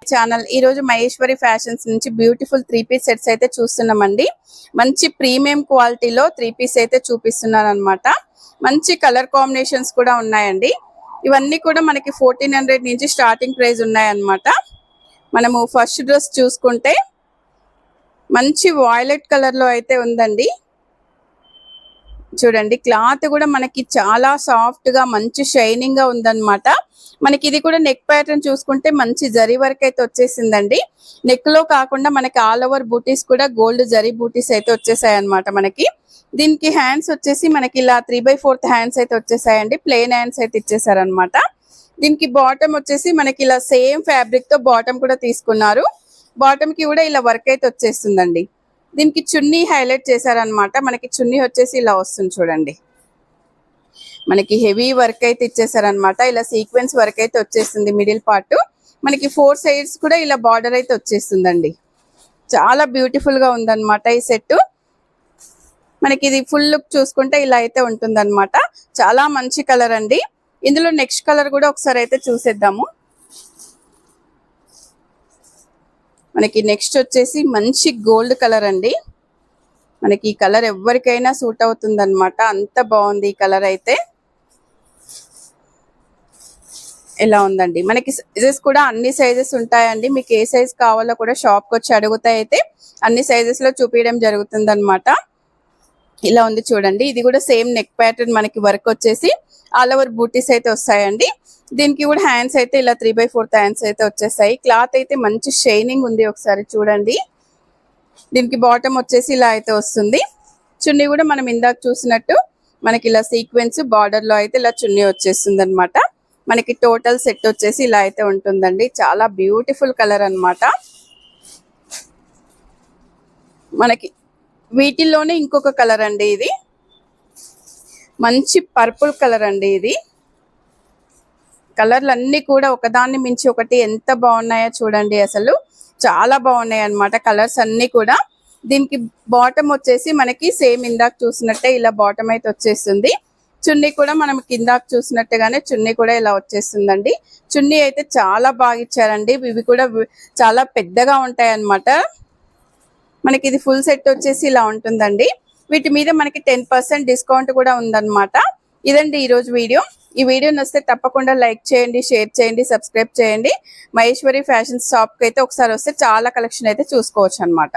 Channel ఈ రోజు Maheshwari fashions నుంచి బ్యూటిఫుల్ 3 పీస్ సెట్స్ అయితే చూస్తున్నామండి. మంచి ప్రీమియం క్వాలిటీలో 3 పీస్ అయితే చూపిస్తున్నారు అన్నమాట. మంచి కలర్ కాంబినేషన్స్ కూడా ఉన్నాయండి. ఇవన్నీ కూడా మనకి 1400 నుంచి స్టార్టింగ్ ప్రైస్ ఉన్నాయన్నమాట. మనము ఫస్ట్ డ్రెస్ చూసుకుంటే మంచి వాయిలెట్ కలర్ లో అయితే ఉందండి. చూడండి క్లాత్ కూడా మనకి చాలా సాఫ్ట్ గా మంచి షైనింగ్ గా ఉందన్నమాట. మనకి ఇది కూడా నెక్ ప్యాటర్న్ చూసుకుంటే మంచి జరీ వర్క్ అయితే వచ్చేసిందండి. నెక్ లో కాకుండా మనకి ఆల్ ఓవర్ బూటీస్ కూడా గోల్డ్ జరీ బూటీస్ అయితే వచ్చేసాయి అన్నమాట. మనకి దీనికి హ్యాండ్స్ వచ్చేసి మనకి ఇలా 3/4 హ్యాండ్స్ అయితే వచ్చేసాయండి. ప్లెయిన్ హ్యాండ్స్ అయితే ఇచ్చేసారనమాట. దీనికి బాటమ్ వచ్చేసి మనకి ఇలా సేమ్ ఫ్యాబ్రిక్ తో బాటమ్ కూడా తీసుకున్నారు. బాటమ్ కి కూడా ఇలా వర్క్ అయితే వచ్చేస్తుందండి. దీనికి చున్నీ హైలైట్ చేశారనమాట. మనకి చున్నీ వచ్చేసి ఇలా వస్తుంది చూడండి. మనకి హెవీ వర్క్ అయితే ఇచ్చేసారనమాట. ఇలా సీక్వెన్స్ వర్క్ అయితే వచ్చేస్తుంది మిడిల్ పార్ట్. మనకి 4 సైడ్స్ కూడా ఇలా బార్డర్ అయితే వచ్చేస్తుందండి. చాలా బ్యూటిఫుల్ గా ఉందన్నమాట ఈ సెట్. మనకి ఇది ఫుల్ లుక్ చూసుకుంటే ఇలా అయితే ఉంటుందన్నమాట. చాలా మంచి కలర్ అండి. ఇందులో నెక్స్ట్ కలర్ కూడా ఒకసారి అయితే చూసేద్దాము. మనకి నెక్స్ట్ వచ్చేసి మంచి గోల్డ్ కలర్ అండి. మనకి ఈ కలర్ ఎవరికైనా సూట్ అవుతుంది అనమాట. అంత బాగుంది ఈ కలర్ అయితే. ఇలా ఉందండి. మనకి సైజెస్ కూడా అన్ని సైజెస్ ఉంటాయండి. మీకు ఏ సైజ్ కావాలో కూడా షాప్కి వచ్చి అడుగుతాయి అయితే అన్ని సైజెస్ లో చూపించడం జరుగుతుంది అనమాట. ఇలా ఉంది చూడండి. ఇది కూడా సేమ్ నెక్ ప్యాటర్న్ మనకి వర్క్ వచ్చేసి ఆల్ ఓవర్ బూటీస్ అయితే వస్తాయండి. దీనికి కూడా హ్యాండ్స్ అయితే ఇలా 3/4 హ్యాండ్స్ అయితే వచ్చేసాయి. క్లాత్ అయితే మంచి షైనింగ్ ఉంది. ఒకసారి చూడండి. దీనికి బాటమ్ వచ్చేసి ఇలా అయితే వస్తుంది. చున్నీ కూడా మనం ఇందాక చూసినట్టు మనకి ఇలా సీక్వెన్స్ బార్డర్ లో అయితే ఇలా చున్నీ వచ్చేస్తుంది అనమాట. మనకి టోటల్ సెట్ వచ్చేసి ఇలా అయితే ఉంటుందండి. చాలా బ్యూటిఫుల్ కలర్ అన్నమాట. మనకి వీటిల్లోనే ఇంకొక కలర్ అండి. ఇది మంచి పర్పుల్ కలర్ అండి. ఇది కలర్లు అన్ని కూడా ఒకదాన్ని మించి ఒకటి ఎంత బాగున్నాయో చూడండి. అసలు చాలా బాగున్నాయి అన్నమాట కలర్స్ అన్ని కూడా. దీనికి బాటమ్ వచ్చేసి మనకి సేమ్ ఇందాక చూసినట్టే ఇలా బాటమ్ అయితే వచ్చేస్తుంది. చున్నీ కూడా మనం కిందాక చూసినట్టుగానే చున్నీ కూడా ఇలా వచ్చేస్తుందండి. చున్నీ అయితే చాలా బాగా ఇచ్చారండి. ఇవి కూడా చాలా పెద్దగా ఉంటాయి అన్నమాట. మనకి ఇది ఫుల్ సెట్ వచ్చేసి ఇలా ఉంటుందండి. వీటి మీద మనకి 10% డిస్కౌంట్ కూడా ఉందన్నమాట. ఇదండి ఈరోజు వీడియో. ఈ వీడియో నచ్చితే తప్పకుండా లైక్ చేయండి, షేర్ చేయండి, సబ్స్క్రైబ్ చేయండి. మహేశ్వరి ఫ్యాషన్ షాప్కి అయితే ఒకసారి వస్తే చాలా కలెక్షన్ అయితే చూసుకోవచ్చు అన్నమాట.